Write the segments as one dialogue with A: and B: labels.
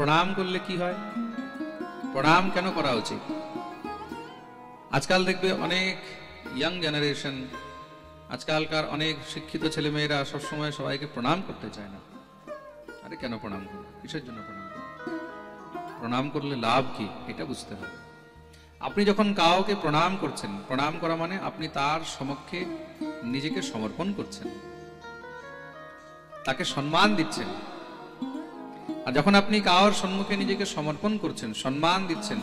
A: প্রণাম করলে কি হয়, প্রণাম কেন করা উচিত? আজকাল দেখবে অনেক ইয়াং জেনারেশন, আজকালকার অনেক শিক্ষিত ছেলেমেয়েরা সবসময় সবাইকে প্রণাম করতে চায় না। আরে কেন প্রণাম করবে, কিসের জন্য প্রণাম করবে? প্রণাম করলে লাভ কি এটা বুঝতে হবে। আপনি যখন কাউকে প্রণাম করছেন, প্রণাম করা মানে আপনি তার সমক্ষে নিজেকে সমর্পণ করছেন, তাকে সম্মান দিচ্ছেন। আর যখন আপনি কারোর সম্মুখে নিজেকে সমর্পণ করছেন, সম্মান দিচ্ছেন,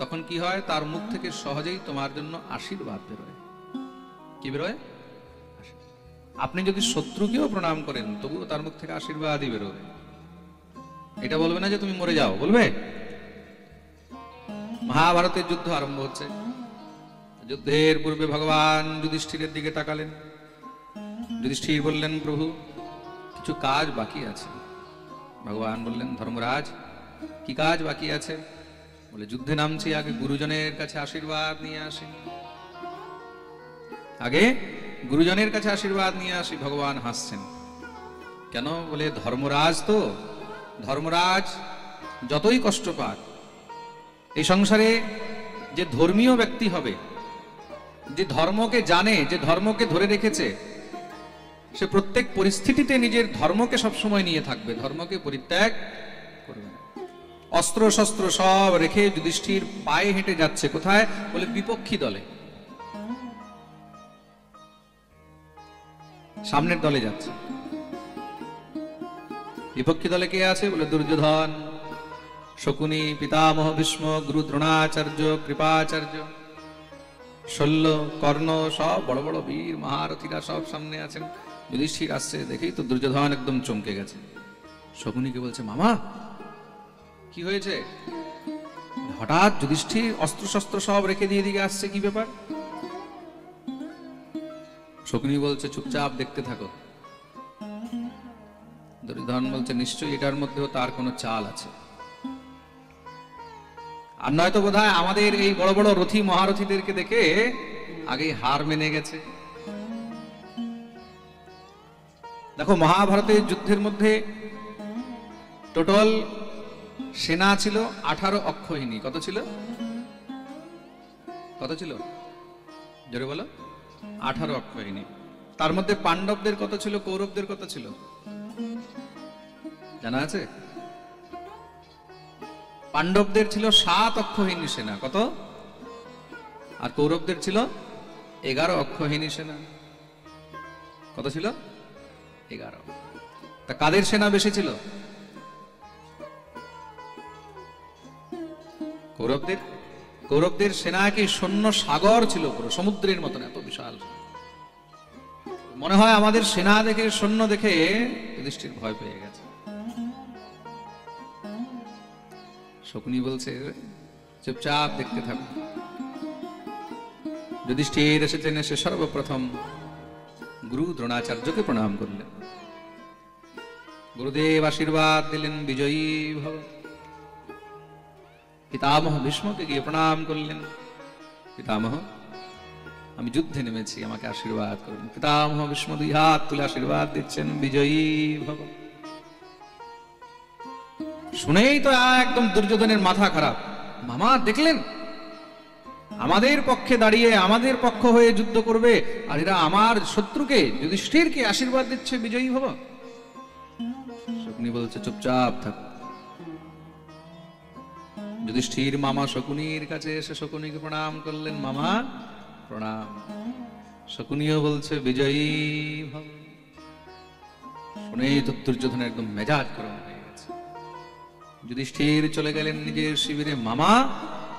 A: তখন কি হয়? তার মুখ থেকে সহজেই তোমার জন্য আশীর্বাদ বেরোয়। কি বেরোয়? আপনি যদি শত্রুকেও প্রণাম করেন তবুও তার মুখ থেকে আশীর্বাদই বেরোবে। এটা বলবে না যে তুমি মরে যাও, বলবে। মহাভারতের যুদ্ধ আরম্ভ হচ্ছে। যুদ্ধের পূর্বে ভগবান যুধিষ্ঠিরের দিকে তাকালেন। যুধিষ্ঠির বললেন, প্রভু কিছু কাজ বাকি আছে। ভগবান বললেন, ধর্মরাজ কি কাজ বাকি আছে? বলে, যুদ্ধে নামছি, আগে গুরুজনের কাছে আশীর্বাদ নিয়ে আসি, আগে গুরুজনের কাছে আশীর্বাদ নিয়ে আসি। ভগবান হাসছেন। কেন? বলে, ধর্মরাজ তো, ধর্মরাজ যতই কষ্ট পাক, এই সংসারে যে ধর্মীয় ব্যক্তি হবে, যে ধর্মকে জানে, যে ধর্মকে ধরে রেখেছে, সে প্রত্যেক পরিস্থিতিতে নিজের ধর্মকে সবসময় নিয়ে থাকবে, ধর্মকে পরিত্যাগ করবে না। অস্ত্র শস্ত্র সব রেখে যুধিষ্ঠির পায়ে হেঁটে যাচ্ছে। কোথায়? বলে, বিপক্ষী দলে, সামনের দলে যাচ্ছে। বিপক্ষী দলে কে আছে? বলে, দুর্যোধন, শকুনি, পিতামহ ভীষ্ম, গুরু দ্রোণাচার্য, কৃপাচার্য, শল্য, কর্ণ, সব বড় বড় বীর মহারথীরা সব সামনে আছেন। যুধিষ্ঠির আসছে দেখেই তো দুর্যোধন একদম চমকে গেছে। শকুনিকে বলছে, মামা কি হয়েছে? হঠাৎ যুধিষ্ঠির অস্ত্র শস্ত্র সব রেখে দিয়ে দিকে আসছে, কি ব্যাপার? শকুনি বলছে, চুপচাপ দেখতে থাকো। দুর্যোধন বলছে, নিশ্চয়ই এটার মধ্যেও তার কোনো চাল আছে, আর নয়তো বোধহয় আমাদের এই বড় বড় রথী মহারথীদেরকে দেখে আগেই হার মেনে গেছে। দেখো, মহাভারতের যুদ্ধের মধ্যে টোটাল সেনা ছিল 18 অক্ষৌহিনী। কত ছিল? কত ছিল? জোরে বলো। 18 অক্ষৌহিনী। তার মধ্যে পাণ্ডবদের কত ছিল, কৌরবদের কত ছিল জানা আছে? পাণ্ডবদের ছিল 7 অক্ষৌহিনী সেনা। কত? আর কৌরবদের ছিল 11 অক্ষৌহিনী সেনা। কত ছিল? 11। তা কাদের সেনা বেশি ছিল? কৌরবদের। কৌরবদের সেনা কি সৈন্য সাগর ছিল, পুরো সমুদ্রের মতন এত বিশাল। মনে হয় আমাদের সেনা দেখে, সৈন্য দেখে যুধিষ্ঠির ভয় পেয়ে গেছে। শকুনি বলছে, চুপচাপ দেখতে থাকো। যুধিষ্ঠির এসেছেন, এসে সর্বপ্রথম গুরু দ্রোণাচার্যকে প্রণাম করলেন। গুরুদেব আশীর্বাদ দিলেন, বিজয়ী ভব। পিতামহ ভীষ্মকে গিয়ে প্রণাম করলেন, পিতামহ আমি যুদ্ধে নেমেছি, আমাকে আশীর্বাদ করুন। পিতামহ ভীষ্ম 2 হাত তুলে আশীর্বাদ দিচ্ছেন, বিজয়ী ভব। শুনেই তো একদম দুর্যোধনের মাথা খারাপ। মামা দেখলেন, আমাদের পক্ষে দাঁড়িয়ে, আমাদের পক্ষ হয়ে যুদ্ধ করবে, আর এরা আমার শত্রুকে, যুধিষ্ঠিরকে আশীর্বাদ দিচ্ছে, বিজয়ী ভব। শকুনি বলছে, চুপচাপ থাক। যুধিষ্ঠির মামা শকুনির কাছে এসে শকুনিকে প্রণাম করলেন, মামা প্রণাম। শকুনিও বলছে, বিজয়ী ভব। শুনেই তো দুর্যোধনের একদম মেজাজ গরম হয়ে গেছে। যুধিষ্ঠির চলে গেলেন নিজের শিবিরে। মামা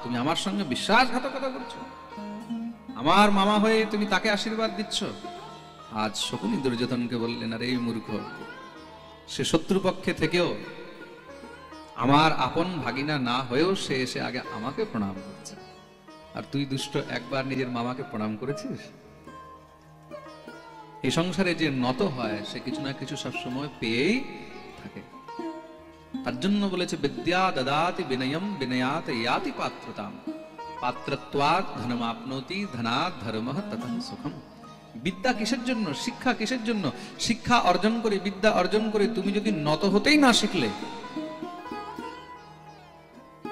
A: তুমি আমার সঙ্গে বিশ্বাসঘাতকতা করছো, আমার মামা হয়ে তুমি তাকে আশীর্বাদ দিচ্ছ। আজ শকুনি দুর্যোধনকে বললেন, আরে এই মূর্খ, সে শত্রুপক্ষে থেকেও, আমার আপন ভাগিনা না হয়েও সে এসে আগে আমাকে প্রণাম করছে, আর তুই দুষ্ট একবার নিজের মামাকে প্রণাম করেছিস? এই সংসারে যে নত হয় সে কিছু না কিছু সবসময় পেয়েই থাকে। তার জন্য বলেছে, বিদ্যা দদাতি বিনয়ম বিনয়াত ইয়াতি পাত্রতাম, পাত্রত্বাৎ ধনমাপ্নোতি ধনাৎ ধর্মঃ ততঃ সুখম। বিদ্যা কিসের জন্য? শিক্ষা কিসের জন্য? শিক্ষা অর্জন করে, বিদ্যা অর্জন করে তুমি যদি নত হতেই না শিখলে,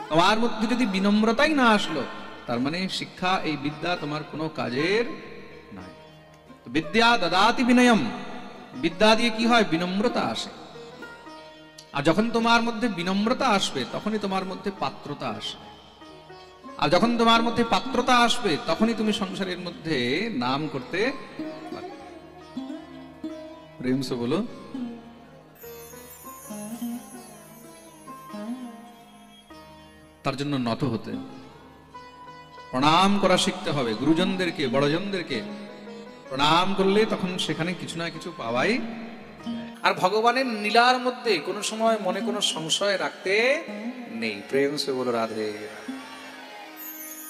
A: তোমার মধ্যে যদি বিনম্রতাই না আসলো, তার মানে শিক্ষা, এই বিদ্যা তোমার কোনো কাজের নাই। বিদ্যা দদাতি বিনয়ম, বিদ্যা দিয়ে কি হয়? বিনম্রতা আসে। আর যখন তোমার মধ্যে বিনম্রতা আসবে, তখনই তোমার মধ্যে পাত্রতা আসবে। আর যখন তোমার মধ্যে পাত্রতা আসবে, তখনই তুমি সংসারের মধ্যে নাম করতে পারবে। প্রেম সে বলো। তার জন্য নত হতে, প্রণাম করা শিখতে হবে। গুরুজনদেরকে, বড়জনদেরকে প্রণাম করলে তখন সেখানে কিছু না কিছু পাওয়াই। আর ভগবানের লীলার মধ্যে কোনো সময় মনে কোনো সংশয় রাখতে নেই। প্রেম সে বলো রাধে।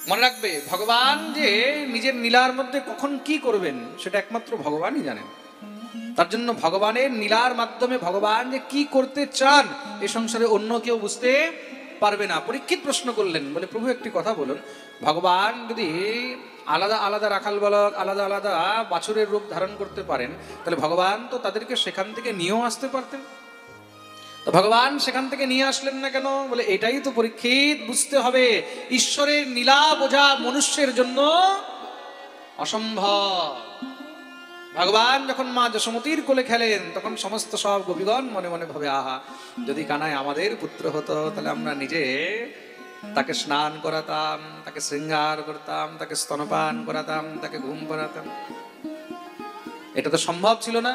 A: মনে রাখবে, ভগবান যে নিজের লীলার মধ্যে কখন কি করবেন সেটা একমাত্র ভগবানই জানেন। তার জন্য ভগবানের লীলার মাধ্যমে ভগবান যে কি করতে চান, এ সংসারে অন্য কেউ বুঝতে পারবে না। পরীক্ষিত প্রশ্ন করলেন, বলে প্রভু একটি কথা বলুন, ভগবান যদি আলাদা আলাদা রাখাল বালক, আলাদা আলাদা বাছুরের রূপ ধারণ করতে পারেন, তাহলে ভগবান তো তাদেরকে সেখান থেকে নিয়েও আসতে পারতেন। তো ভগবান সেখান থেকে নিয়ে আসলেন না কেন? বলে এটাই তো পরীক্ষিত বুঝতে হবে, ঈশ্বরের লীলা বোঝা মনুষ্যের জন্য অসম্ভব। ভগবান যখন মা যশোমতীর কোলে খেলেন, তখন সমস্ত সব গোপীগণ মনে মনে ভাবে, আহা, যদি কানাই আমাদের পুত্র হতো, তাহলে আমরা নিজে তাকে স্নান করাতাম, তাকে শৃঙ্গার করতাম, তাকে স্তনপান করাতাম, তাকে ঘুম পাড়াতাম। এটা তো সম্ভব ছিল না।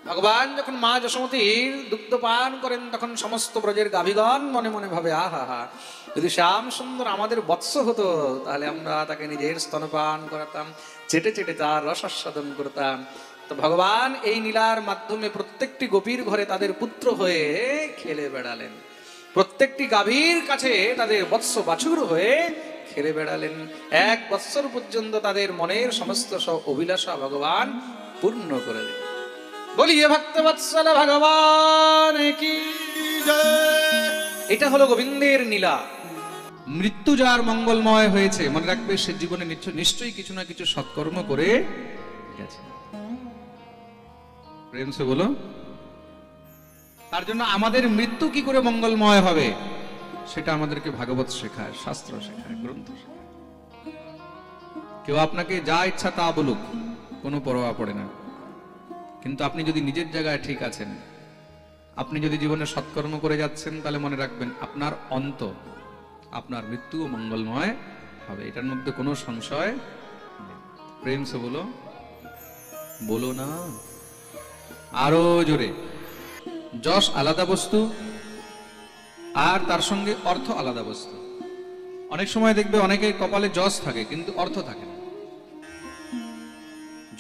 A: ভগবান যখন মা যশোমতীর দুগ্ধ পান করেন, তখন সমস্ত ব্রজের গাভীগণ মনে মনে ভাবে, আহা হা, যদি শ্যাম সুন্দর আমাদের বৎস হতো, তাহলে আমরা তাকে নিজের স্তনপান করাতাম, চেটে চেটে তার রসাস্বাদন করতাম। তো ভগবান এই লীলার মাধ্যমে প্রত্যেকটি গোপীর ঘরে তাদের পুত্র হয়ে খেলে বেড়ালেন, প্রত্যেকটি গাভীর কাছে তাদের বৎস বাছুর হয়ে খেলে বেড়ালেন। 1 বৎসর পর্যন্ত তাদের মনের সমস্ত সব অভিলাষা ভগবান পূর্ণ করে দিলেন। বলিয়ে ভক্তবৎসল ভগবান কি জয়। এটা হলো গোবিন্দের লীলা। মৃত্যু যার মঙ্গলময় হয়েছে, মনে রাখবে সে জীবনে নিশ্চয়ই কিছু না কিছু সৎকর্ম করে গেছে। প্রেম সে বলো। তার জন্য আমাদের মৃত্যু কি করে মঙ্গলময় হবে, সেটা আমাদেরকে ভাগবত শেখায়, শাস্ত্র শেখায়, গ্রন্থ শেখায়। কেউ আপনাকে যা ইচ্ছা তা বলুক, কোনো পরোয়া পড়ে না। কিন্তু আপনি যদি নিজের জায়গায় ঠিক আছেন, আপনি যদি জীবনে সৎকর্ম করে যাচ্ছেন, তাহলে মনে রাখবেন আপনার অন্ত, আপনার মৃত্যুও মঙ্গলময় হবে। এটার মধ্যে কোনো সংশয় নেই। প্রেম সে বলো। বলো না আরো জোরে। যশ আলাদা বস্তু, আর তার সঙ্গে অর্থ আলাদা বস্তু। অনেক সময় দেখবে অনেকের কপালে যশ থাকে কিন্তু অর্থ থাকে না।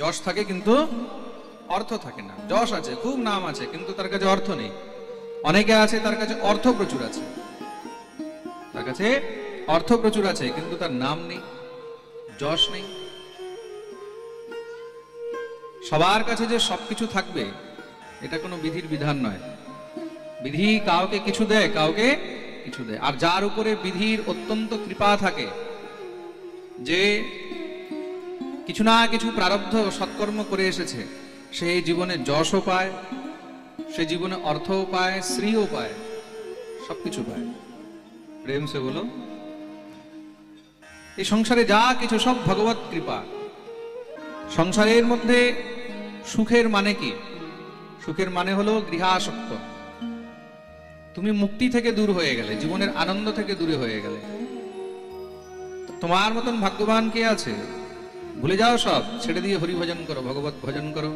A: যশ থাকে কিন্তু অর্থ থাকে না। যশ আছে, খুব নাম আছে, কিন্তু তার কাছে অর্থ নেই। অনেকে আছে তার কাছে অর্থ প্রচুর আছে, তার কাছে অর্থ প্রচুর আছে, কিন্তু তার নাম নেই, যশ নেই। সবার কাছে যে সবকিছু থাকবে, এটা কোনো বিধির বিধান নয়। বিধি কাউকে কিছু দেয়, কাউকে কিছু দেয়। আর যার উপরে বিধির অত্যন্ত কৃপা থাকে, যে কিছু না কিছু প্রারব্ধ সৎকর্ম করে এসেছে, সে জীবনে যশও পায়, সে জীবনে অর্থও পায়, শ্রীও পায়, সবকিছু পায়। প্রেম সে বলো। এই সংসারে যা কিছু সব ভগবত কৃপা। সংসারের মধ্যে সুখের মানে কি? সুখের মানে হলো গৃহাসক্ত। তুমি মুক্তি থেকে দূর হয়ে গেলে, জীবনের আনন্দ থেকে দূরে হয়ে গেলে। তোমার মতন ভাগ্যবান কে আছে? ভুলে যাও সব, ছেড়ে দিয়ে হরি ভজন করো, ভগবত ভজন করো।